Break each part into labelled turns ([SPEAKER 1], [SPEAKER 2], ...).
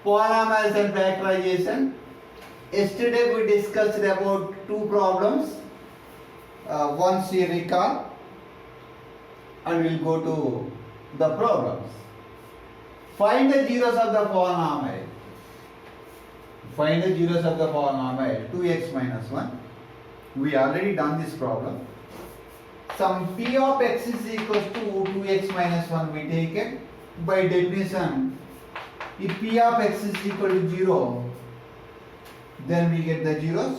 [SPEAKER 1] Polynomials and factorization. Yesterday we discussed about two problems. Once you recall, and we'll go to the problems. Find the zeros of the polynomial. Find the zeros of the polynomial 2x minus 1. We already done this problem. Some p of x is equals to 2x minus 1 we take it. By definition, if p of x is equal to 0, then we get the zeros.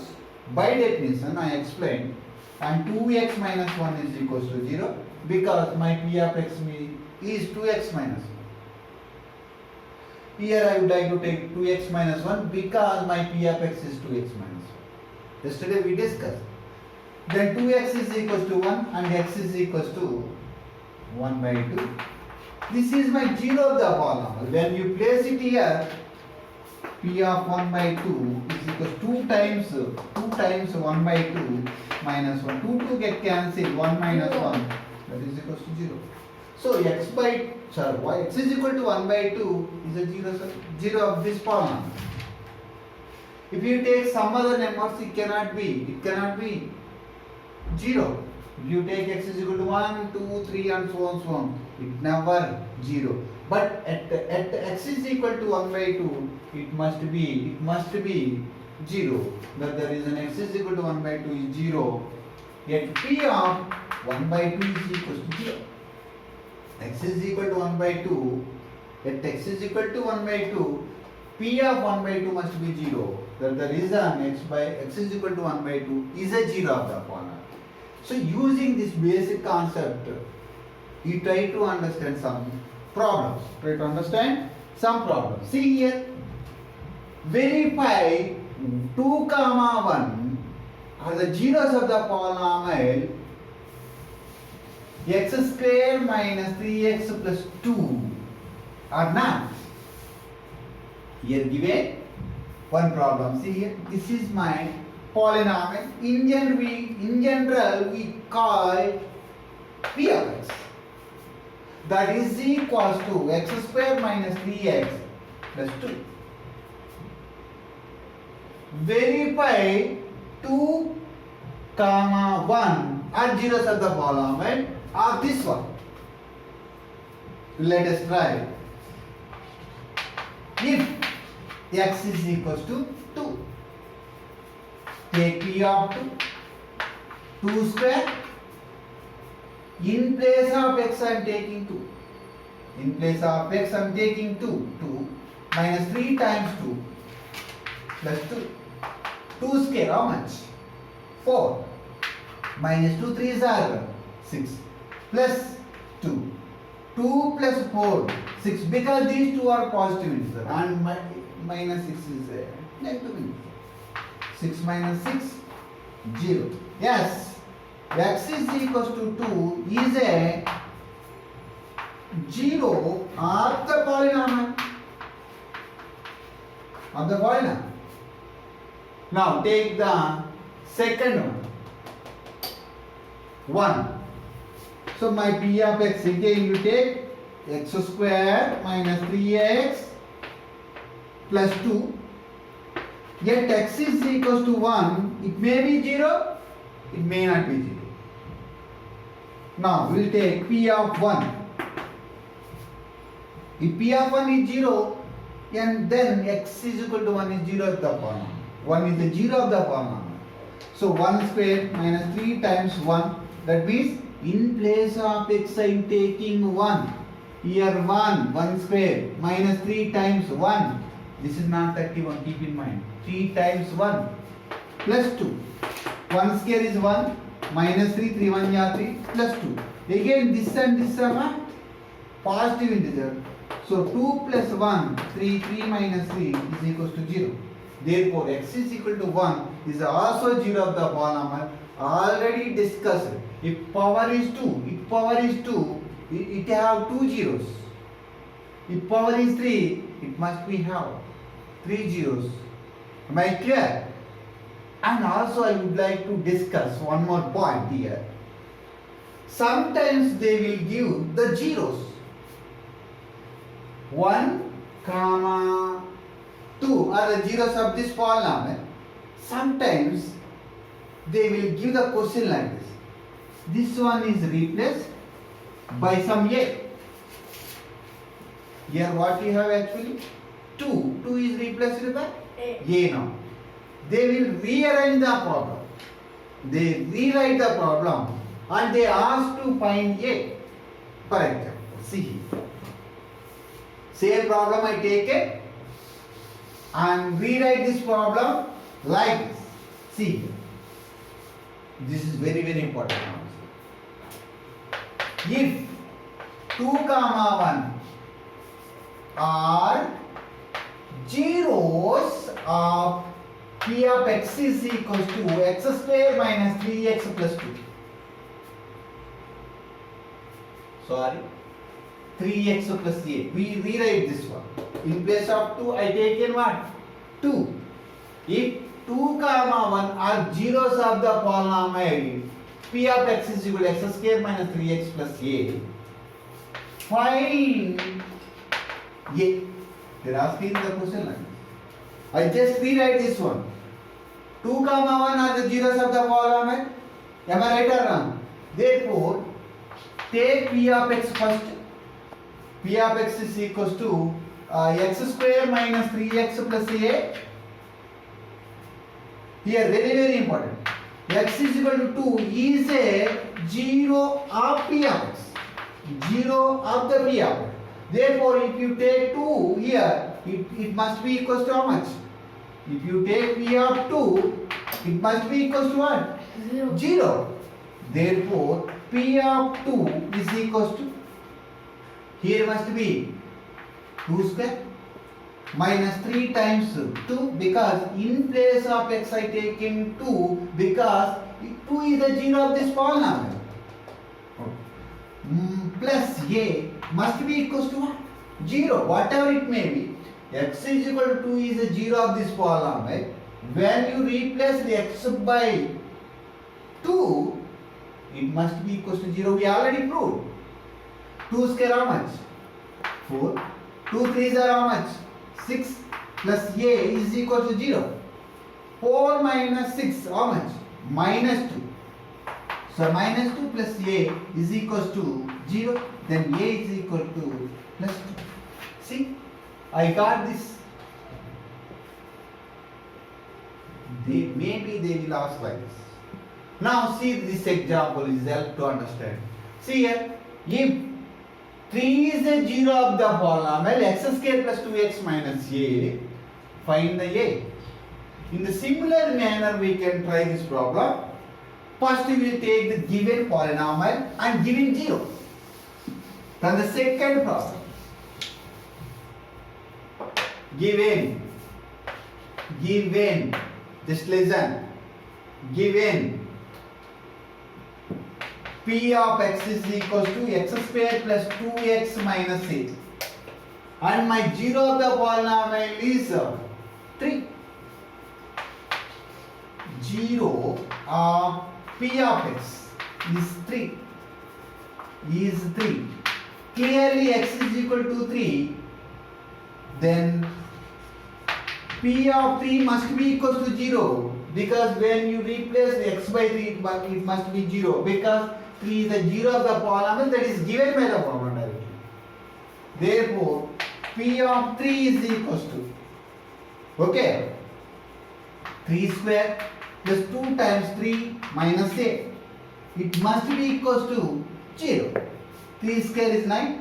[SPEAKER 1] By definition, I explained, and 2x minus 1 is equals to 0 because my p of x is 2x minus 1. Here I would like to take 2x minus 1 because my p of x is 2x minus 1. Yesterday we discussed. Then 2x is equals to 1 and x is equals to 1 by 2. This is my zero of the polynomial. When you place it here, p of 1 by 2 is equals to 2 times 1 by 2 minus 1. 2 get cancelled, 1 minus 1, that is equals to 0. So x is equal to 1 by 2 is a zero of this polynomial. If you take some other numbers, it cannot be 0. If you take x is equal to 1, 2, 3 and so on, it never 0. But at x is equal to 1 by 2, it must be 0. That the reason x is equal to 1 by 2 is 0. Yet p of 1 by 2 is equals to 0. X is equal to 1 by 2. Yet x is equal to 1 by 2. P of 1 by 2 must be 0. That the reason x is equal to 1 by 2 is a 0 of the polynomial. So using this basic concept, you try to understand some problems. See here. Verify 2, 1 are the zeros of the polynomial x square minus 3x plus 2 are not. Here given one problem. See here. This is my polynomial. In general we call p of x. That is equals to x square minus 3x plus 2. Verify 2, 1 are zeros of the polynomial or this one. Let us try. If x is equals to 2, take p of 2 square. In place of x I am taking 2. In place of x I am taking 2 minus 3 times 2 plus 2. 2 square how much? 4. Minus 2 3s are 6 plus 2. 2 plus 4 6 because these two are positive integers and minus 6 is a negative integer. 6 minus 6 0. Yes. X is equals to 2 is a 0 of the polynomial. Now take the second one. 1. So my p of x, again you take x square minus 3x plus 2. Yet x is equals to 1. It may be 0, it may not be 0. Now we will take p of 1. If p of 1 is 0, and then x is equal to 1 is 0 of the polynomial. 1 is the 0 of the polynomial. So 1 square minus 3 times 1. That means in place of x I am taking 1. Here 1 square minus 3 times 1. This is not 31, keep in mind. 3 times 1 plus 2. 1 square is 1 minus 3, 3 1 are 3 plus 2. Again this and this are positive integer. So 2 plus 1, 3 minus 3 is equals to 0. Therefore x is equal to 1 is also 0 of the polynomial. Already discussed. If power is 2, it have 2 zeros. If power is 3, it must be have 3 zeros. Am I clear? And also I would like to discuss one more point here. Sometimes they will give the zeros. 1, 2 are the zeros of this polynomial, sometimes they will give the question like this. This one is replaced by some a. Here what you have actually? 2. 2 is replaced by a now. They will rearrange the problem. They rewrite the problem and they ask to find a. For example, see here. Same problem I take it and rewrite this problem like this. See here. This is very, very important also. If 2, 1 are zeros of p of x is equals to x square minus 3x plus 2. Sorry, 3x plus a. We rewrite this one. In place of 2, I take in what? 2. If 2, 1 are zeros of the polynomial p of x is equal to x square minus 3x plus a, find a. They are asking the question like this. I just rewrite this one. 2, 1 are the zeros of the polynomial. Am I right or wrong? Therefore, take p of x first. P of x is equals to x square minus 3x plus a. Here, very, very important. X is equal to 2 is a 0 of p of x. 0 of the p of x. Therefore, if you take 2 here, it must be equals to how much? If you take p of 2, it must be equals to what? 0. Therefore, p of 2 is equals to, here must be 2 square minus 3 times 2, because in place of x I take in 2 because 2 is the 0 of this polynomial. Plus a must be equals to what? 0, whatever it may be. X is equal to 2 is the 0 of this polynomial. When you replace the x by 2, it must be equals to 0. We already proved. 2 square how much? 4. 2 3s are how much? 6 plus a is equal to 0. 4 minus 6 how much? Minus 2. So minus 2 plus a is equals to 0. Then a is equal to plus 2. See, I got this. Maybe they will ask like this. Now see, this example is help to understand. See here, if 3 is a 0 of the polynomial x square plus 2x minus a, find the a. In the similar manner we can try this problem. First we will take the given polynomial and given 0. Then the second problem. Given, just listen, given p of x is equals to x square plus 2x minus a, and my 0 of the polynomial is 3. 0 of p of x is 3. Clearly x is equal to 3. Then p of 3 must be equals to 0, because when you replace x by 3 it must be 0, because 3 is the 0 of the polynomial that is given by the formula directly. Therefore, p of 3 is equals to, okay, 3 square plus 2 times 3 minus a. It must be equals to 0. 3 square is 9.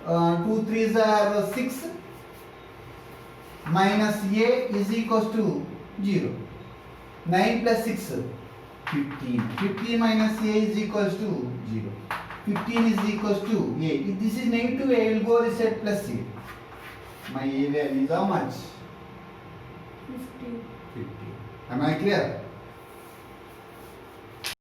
[SPEAKER 1] 2 3s are 6. Minus a is equals to 0. 9 plus 6, 15. 15 minus a is equals to 0. 15 is equals to a. If this is negative, a will go this side plus a. My a value is how much?
[SPEAKER 2] 15.
[SPEAKER 1] 15. Am I clear?